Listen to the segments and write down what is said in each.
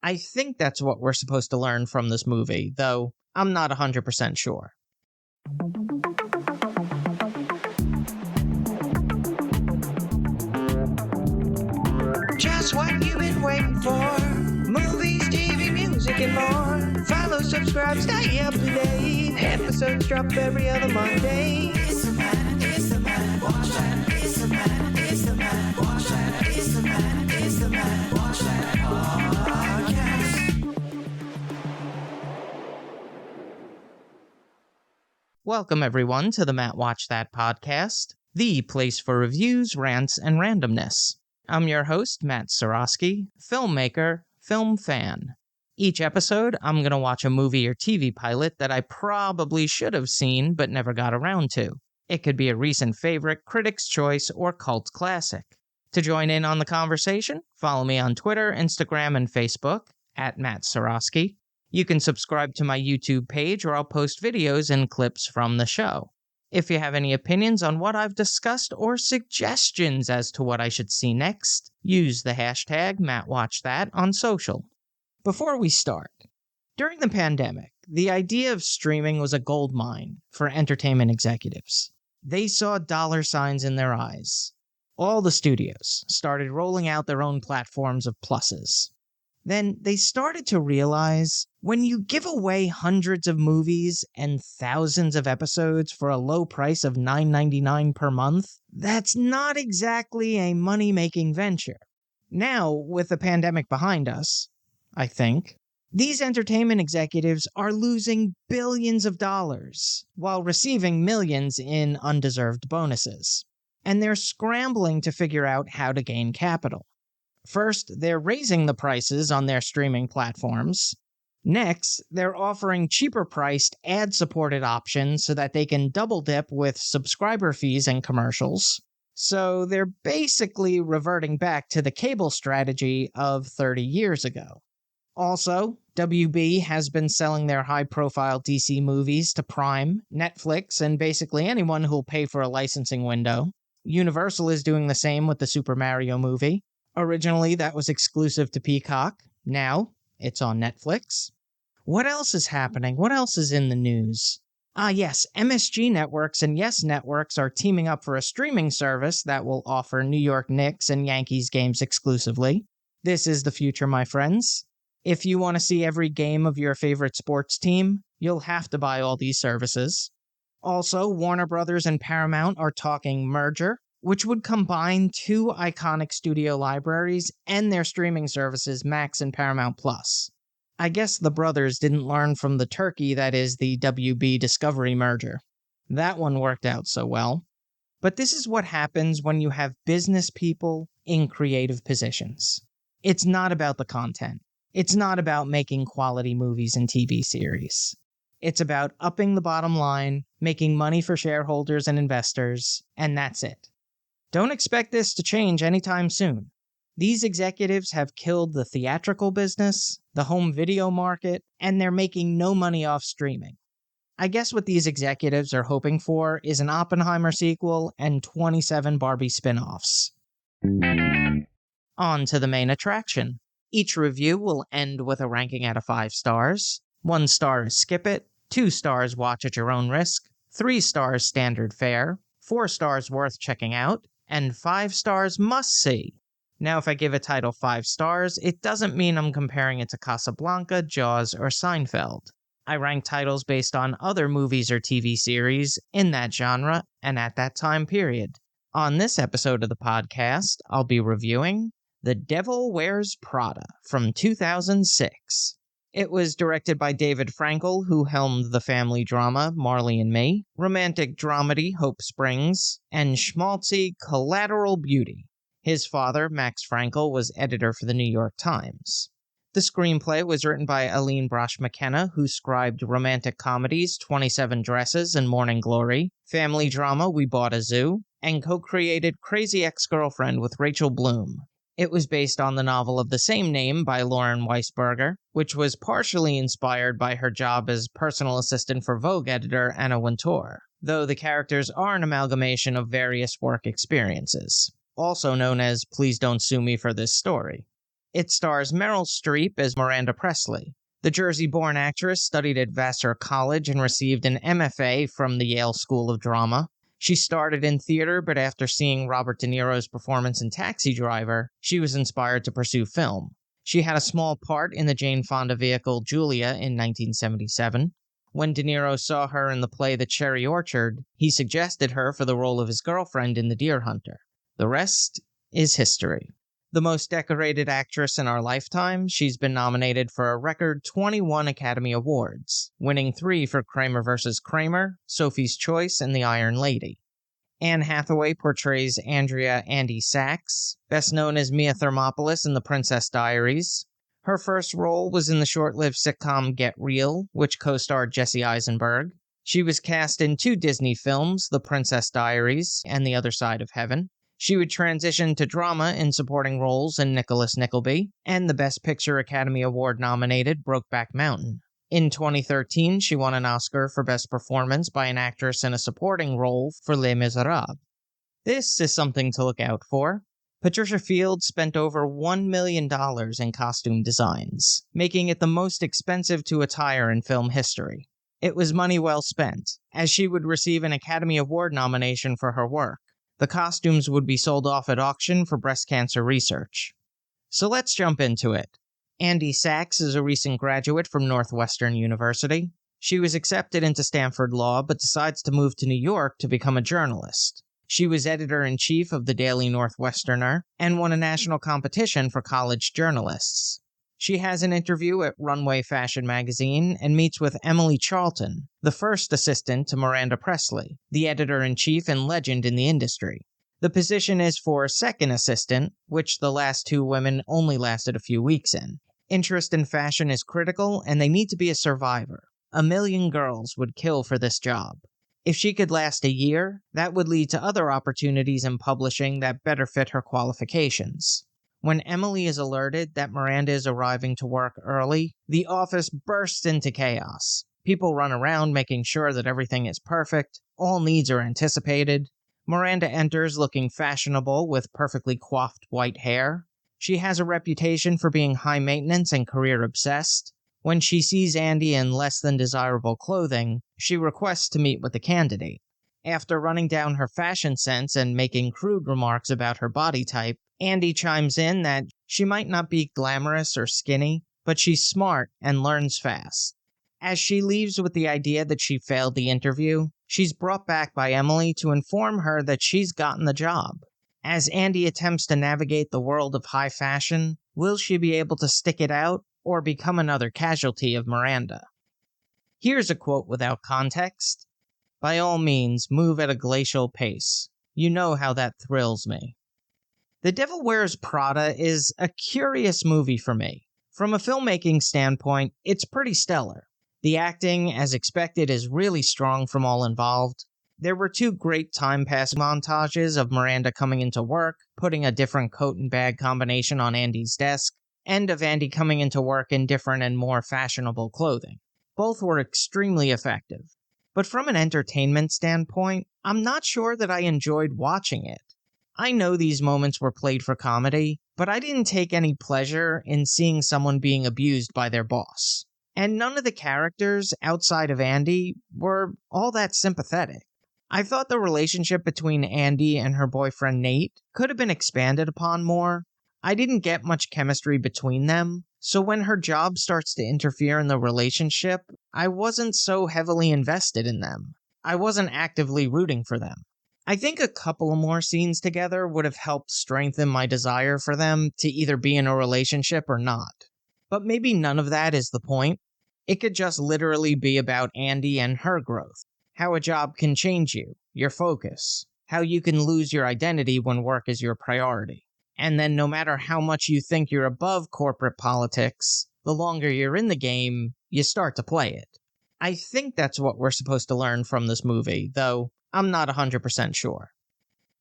I think that's what we're supposed to learn from this movie, though I'm not 100% sure. Just what you've been waiting for. Movies, TV, music, and more. Follow, subscribe, stay up to date. Episodes drop every other Monday. It's the man, watch that. It's the man, watch that. It's the man, watch that podcast. Welcome, everyone, to the Matt Watch That podcast, the place for reviews, rants, and randomness. I'm your host, Matt Seroski, filmmaker, film fan. Each episode, I'm going to watch a movie or TV pilot that I probably should have seen but never got around to. It could be a recent favorite, critic's choice, or cult classic. To join in on the conversation, follow me on Twitter, Instagram, and Facebook, at Matt Seroski. You can subscribe to my YouTube page, or I'll post videos and clips from the show. If you have any opinions on what I've discussed or suggestions as to what I should see next, use the hashtag MattWatchThat on social. Before we start, during the pandemic, the idea of streaming was a goldmine for entertainment executives. They saw dollar signs in their eyes. All the studios started rolling out their own platforms of pluses. Then they started to realize when you give away hundreds of movies and thousands of episodes for a low price of $9.99 per month, that's not exactly a money-making venture. Now, with the pandemic behind us, I think, these entertainment executives are losing billions of dollars while receiving millions in undeserved bonuses. And they're scrambling to figure out how to gain capital. First, they're raising the prices on their streaming platforms. Next, they're offering cheaper-priced ad-supported options so that they can double-dip with subscriber fees and commercials. So they're basically reverting back to the cable strategy of 30 years ago. Also, WB has been selling their high-profile DC movies to Prime, Netflix, and basically anyone who'll pay for a licensing window. Universal is doing the same with the Super Mario movie. Originally, that was exclusive to Peacock. Now, it's on Netflix. What else is happening? What else is in the news? Yes, MSG Networks and Yes Networks are teaming up for a streaming service that will offer New York Knicks and Yankees games exclusively. This is the future, my friends. If you want to see every game of your favorite sports team, you'll have to buy all these services. Also, Warner Brothers and Paramount are talking merger, which would combine two iconic studio libraries and their streaming services, Max and Paramount+. I guess the brothers didn't learn from the turkey that is the WB Discovery merger. That one worked out so well. But this is what happens when you have business people in creative positions. It's not about the content. It's not about making quality movies and TV series. It's about upping the bottom line, making money for shareholders and investors, and that's it. Don't expect this to change anytime soon. These executives have killed the theatrical business, the home video market, and they're making no money off streaming. I guess what these executives are hoping for is an Oppenheimer sequel and 27 Barbie spin-offs. On to the main attraction. Each review will end with a ranking out of 5 stars. 1 star is skip it, 2 stars watch at your own risk, 3 stars standard fare, 4 stars worth checking out, and 5 stars must-see. Now, if I give a title 5 stars, it doesn't mean I'm comparing it to Casablanca, Jaws, or Seinfeld. I rank titles based on other movies or TV series in that genre and at that time period. On this episode of the podcast, I'll be reviewing The Devil Wears Prada from 2006. It was directed by David Frankel, who helmed the family drama Marley and Me, romantic dramedy Hope Springs, and schmaltzy Collateral Beauty. His father, Max Frankel, was editor for the New York Times. The screenplay was written by Aline Brosh McKenna, who scribed romantic comedies 27 Dresses and Morning Glory, family drama We Bought a Zoo, and co-created Crazy Ex-Girlfriend with Rachel Bloom. It was based on the novel of the same name by Lauren Weisberger, which was partially inspired by her job as personal assistant for Vogue editor Anna Wintour, though the characters are an amalgamation of various work experiences, also known as Please Don't Sue Me for This Story. It stars Meryl Streep as Miranda Presley. The Jersey-born actress studied at Vassar College and received an MFA from the Yale School of Drama. She started in theater, but after seeing Robert De Niro's performance in Taxi Driver, she was inspired to pursue film. She had a small part in the Jane Fonda vehicle Julia in 1977. When De Niro saw her in the play The Cherry Orchard, he suggested her for the role of his girlfriend in The Deer Hunter. The rest is history. The most decorated actress in our lifetime, she's been nominated for a record 21 Academy Awards, winning 3 for Kramer vs. Kramer, Sophie's Choice, and The Iron Lady. Anne Hathaway portrays Andrea Andy Sachs, best known as Mia Thermopolis in The Princess Diaries. Her first role was in the short-lived sitcom Get Real, which co-starred Jesse Eisenberg. She was cast in 2 Disney films, The Princess Diaries and The Other Side of Heaven. She would transition to drama in supporting roles in Nicholas Nickleby, and the Best Picture Academy Award-nominated Brokeback Mountain. In 2013, she won an Oscar for Best Performance by an actress in a supporting role for Les Miserables. This is something to look out for. Patricia Fields spent over $1 million in costume designs, making it the most expensive to attire in film history. It was money well spent, as she would receive an Academy Award nomination for her work. The costumes would be sold off at auction for breast cancer research. So let's jump into it. Andy Sachs is a recent graduate from Northwestern University. She was accepted into Stanford Law, but decides to move to New York to become a journalist. She was editor-in-chief of the Daily Northwesterner and won a national competition for college journalists. She has an interview at Runway Fashion magazine and meets with Emily Charlton, the first assistant to Miranda Presley, the editor-in-chief and legend in the industry. The position is for second assistant, which the last 2 women only lasted a few weeks in. Interest in fashion is critical, and they need to be a survivor. 1 million girls would kill for this job. If she could last a year, that would lead to other opportunities in publishing that better fit her qualifications. When Emily is alerted that Miranda is arriving to work early, the office bursts into chaos. People run around making sure that everything is perfect, all needs are anticipated. Miranda enters looking fashionable with perfectly coiffed white hair. She has a reputation for being high maintenance and career obsessed. When she sees Andy in less than desirable clothing, she requests to meet with the candidate. After running down her fashion sense and making crude remarks about her body type, Andy chimes in that she might not be glamorous or skinny, but she's smart and learns fast. As she leaves with the idea that she failed the interview, she's brought back by Emily to inform her that she's gotten the job. As Andy attempts to navigate the world of high fashion, will she be able to stick it out or become another casualty of Miranda? Here's a quote without context. "By all means, move at a glacial pace. You know how that thrills me." The Devil Wears Prada is a curious movie for me. From a filmmaking standpoint, it's pretty stellar. The acting, as expected, is really strong from all involved. There were 2 great time-pass montages of Miranda coming into work, putting a different coat and bag combination on Andy's desk, and of Andy coming into work in different and more fashionable clothing. Both were extremely effective. But from an entertainment standpoint, I'm not sure that I enjoyed watching it. I know these moments were played for comedy, but I didn't take any pleasure in seeing someone being abused by their boss. And none of the characters outside of Andy were all that sympathetic. I thought the relationship between Andy and her boyfriend Nate could have been expanded upon more. I didn't get much chemistry between them, so when her job starts to interfere in the relationship, I wasn't so heavily invested in them. I wasn't actively rooting for them. I think a couple of more scenes together would have helped strengthen my desire for them to either be in a relationship or not. But maybe none of that is the point. It could just literally be about Andy and her growth. How a job can change you, your focus, how you can lose your identity when work is your priority. And then no matter how much you think you're above corporate politics, the longer you're in the game, you start to play it. I think that's what we're supposed to learn from this movie, though I'm not 100% sure.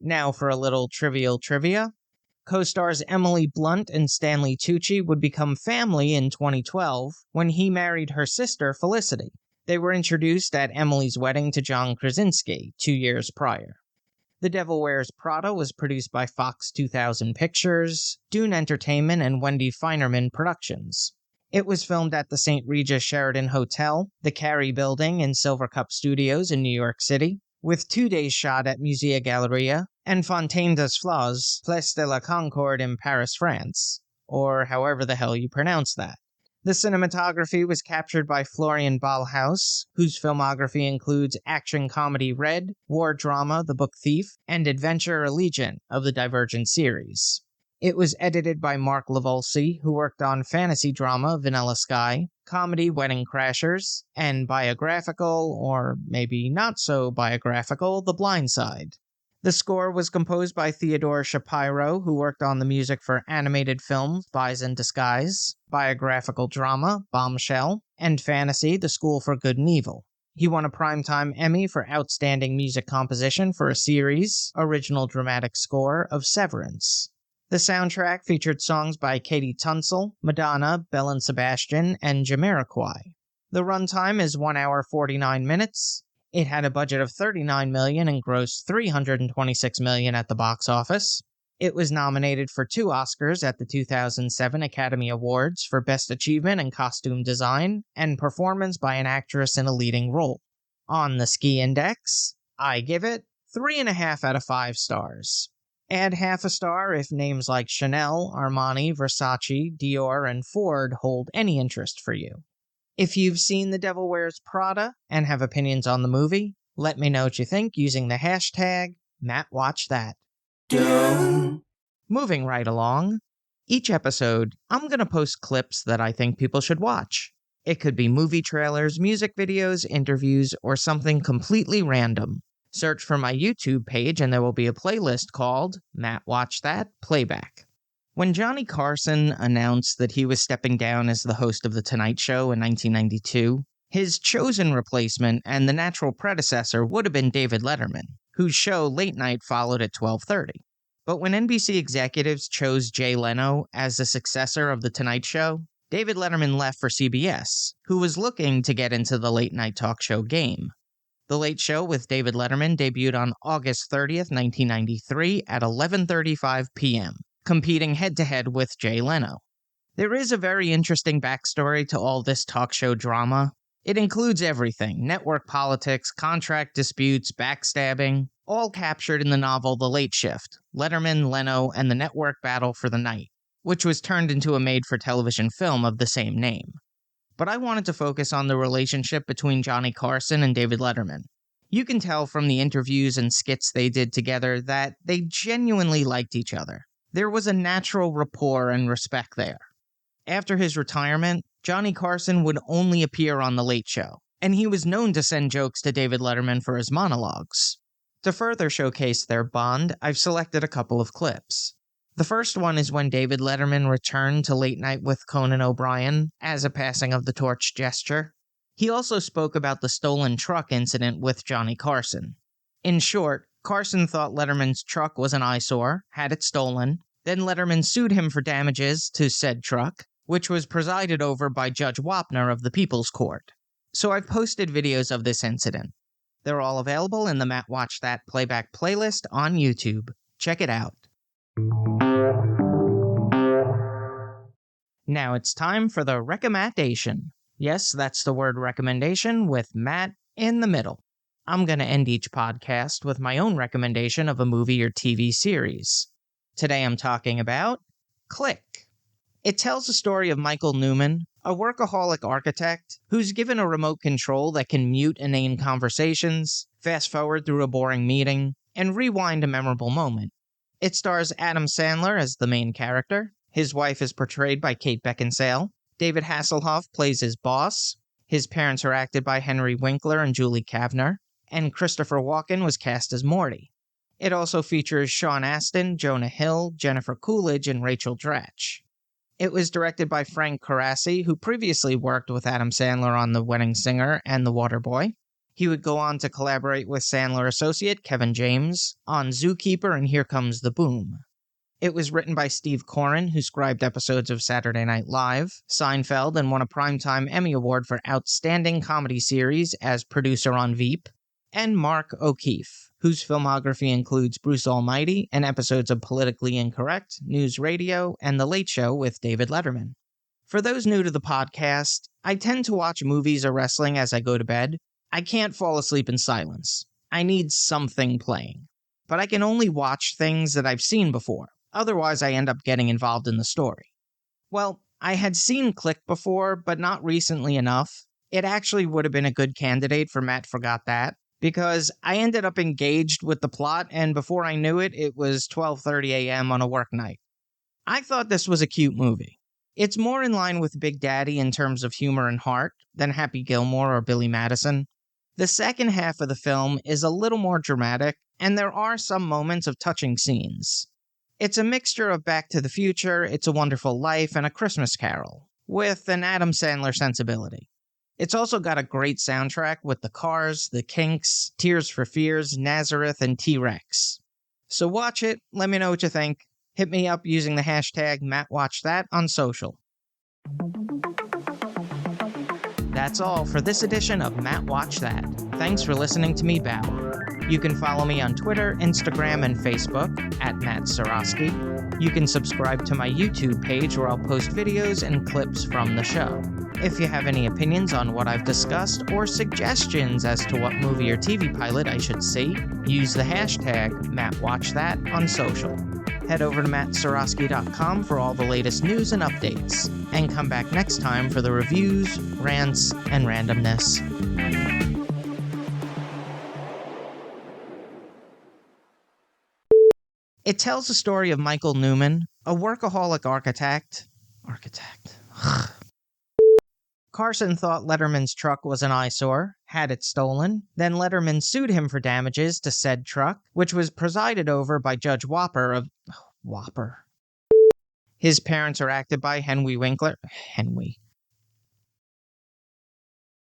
Now for a little trivial trivia. Co-stars Emily Blunt and Stanley Tucci would become family in 2012 when he married her sister Felicity. They were introduced at Emily's wedding to John Krasinski 2 years prior. The Devil Wears Prada was produced by Fox 2000 Pictures, Dune Entertainment, and Wendy Feinerman Productions. It was filmed at the St. Regis Sheraton Hotel, the Carey Building, and Silver Cup Studios in New York City, with 2 days shot at Musée Galleria and Fontaine des Flas, Place de la Concorde in Paris, France, or however the hell you pronounce that. The cinematography was captured by Florian Ballhaus, whose filmography includes action comedy Red, war drama The Book Thief, and adventure Allegiant of the Divergent series. It was edited by Mark Lavolsi, who worked on fantasy drama Vanilla Sky, comedy Wedding Crashers, and biographical, or maybe not so biographical, The Blind Side. The score was composed by Theodore Shapiro, who worked on the music for animated film Spies in Disguise, biographical drama Bombshell, and fantasy The School for Good and Evil. He won a Primetime Emmy for Outstanding Music Composition for a series, original dramatic score of Severance. The soundtrack featured songs by Katie Tunstall, Madonna, Belle and Sebastian, and Jamiroquai. The runtime is 1 hour 49 minutes. It had a budget of $39 million and grossed $326 million at the box office. It was nominated for 2 Oscars at the 2007 Academy Awards for Best Achievement in Costume Design and Performance by an Actress in a Leading Role. On the Ski Index, I give it 3.5 out of 5 stars. Add half a star if names like Chanel, Armani, Versace, Dior, and Ford hold any interest for you. If you've seen The Devil Wears Prada and have opinions on the movie, let me know what you think using the hashtag MattWatchThat. Moving right along, each episode, I'm going to post clips that I think people should watch. It could be movie trailers, music videos, interviews, or something completely random. Search for my YouTube page and there will be a playlist called Matt Watch That Playback. When Johnny Carson announced that he was stepping down as the host of The Tonight Show in 1992, his chosen replacement and the natural predecessor would have been David Letterman, whose show Late Night followed at 12:30. But when NBC executives chose Jay Leno as the successor of The Tonight Show, David Letterman left for CBS, who was looking to get into the late night talk show game. The Late Show with David Letterman debuted on August 30th, 1993 at 11:35 p.m., competing head-to-head with Jay Leno. There is a very interesting backstory to all this talk show drama. It includes everything: network politics, contract disputes, backstabbing, all captured in the novel The Late Shift, Letterman, Leno, and the Network Battle for the Night, which was turned into a made-for-television film of the same name. But I wanted to focus on the relationship between Johnny Carson and David Letterman. You can tell from the interviews and skits they did together that they genuinely liked each other. There was a natural rapport and respect there. After his retirement, Johnny Carson would only appear on The Late Show, and he was known to send jokes to David Letterman for his monologues. To further showcase their bond, I've selected a couple of clips. The first one is when David Letterman returned to Late Night with Conan O'Brien as a passing of the torch gesture. He also spoke about the stolen truck incident with Johnny Carson. In short, Carson thought Letterman's truck was an eyesore, had it stolen, then Letterman sued him for damages to said truck, which was presided over by Judge Wapner of the People's Court. So I've posted videos of this incident. They're all available in the Matt Watch That Playback playlist on YouTube. Check it out. Now it's time for the recommendation. Yes, that's the word recommendation with Matt in the middle. I'm going to end each podcast with my own recommendation of a movie or TV series. Today I'm talking about Click. It tells the story of Michael Newman, a workaholic architect who's given a remote control that can mute inane conversations, fast forward through a boring meeting, and rewind a memorable moment. It stars Adam Sandler as the main character. His wife is portrayed by Kate Beckinsale. David Hasselhoff plays his boss. His parents are acted by Henry Winkler and Julie Kavner. And Christopher Walken was cast as Morty. It also features Sean Astin, Jonah Hill, Jennifer Coolidge, and Rachel Dratch. It was directed by Frank Carassi, who previously worked with Adam Sandler on The Wedding Singer and The Waterboy. He would go on to collaborate with Sandler associate Kevin James on Zookeeper and Here Comes the Boom. It was written by Steve Coren, who scribed episodes of Saturday Night Live, Seinfeld, and won a Primetime Emmy Award for Outstanding Comedy Series as producer on Veep, and Mark O'Keefe, whose filmography includes Bruce Almighty and episodes of Politically Incorrect, News Radio, and The Late Show with David Letterman. For those new to the podcast, I tend to watch movies or wrestling as I go to bed. I can't fall asleep in silence. I need something playing. But I can only watch things that I've seen before. Otherwise, I end up getting involved in the story. Well, I had seen Click before, but not recently enough. It actually would have been a good candidate for Matt Forgot That, because I ended up engaged with the plot, and before I knew it, it was 12:30 a.m. on a work night. I thought this was a cute movie. It's more in line with Big Daddy in terms of humor and heart than Happy Gilmore or Billy Madison. The second half of the film is a little more dramatic, and there are some moments of touching scenes. It's a mixture of Back to the Future, It's a Wonderful Life, and A Christmas Carol, with an Adam Sandler sensibility. It's also got a great soundtrack with The Cars, The Kinks, Tears for Fears, Nazareth, and T-Rex. So watch it, let me know what you think. Hit me up using the hashtag MattWatchThat on social. That's all for this edition of Matt Watch That. Thanks for listening to me babble. You can follow me on Twitter, Instagram, and Facebook at Matt Seroski. You can subscribe to my YouTube page where I'll post videos and clips from the show. If you have any opinions on what I've discussed or suggestions as to what movie or TV pilot I should see, use the hashtag MattWatchThat on social. Head over to mattseroski.com for all the latest news and updates, and come back next time for the reviews, rants, and randomness. It tells the story of Michael Newman, a workaholic architect. Carson thought Letterman's truck was an eyesore, had it stolen. Then Letterman sued him for damages to said truck, which was presided over by Judge Whopper of... Whopper. His parents are acted by Henry Winkler.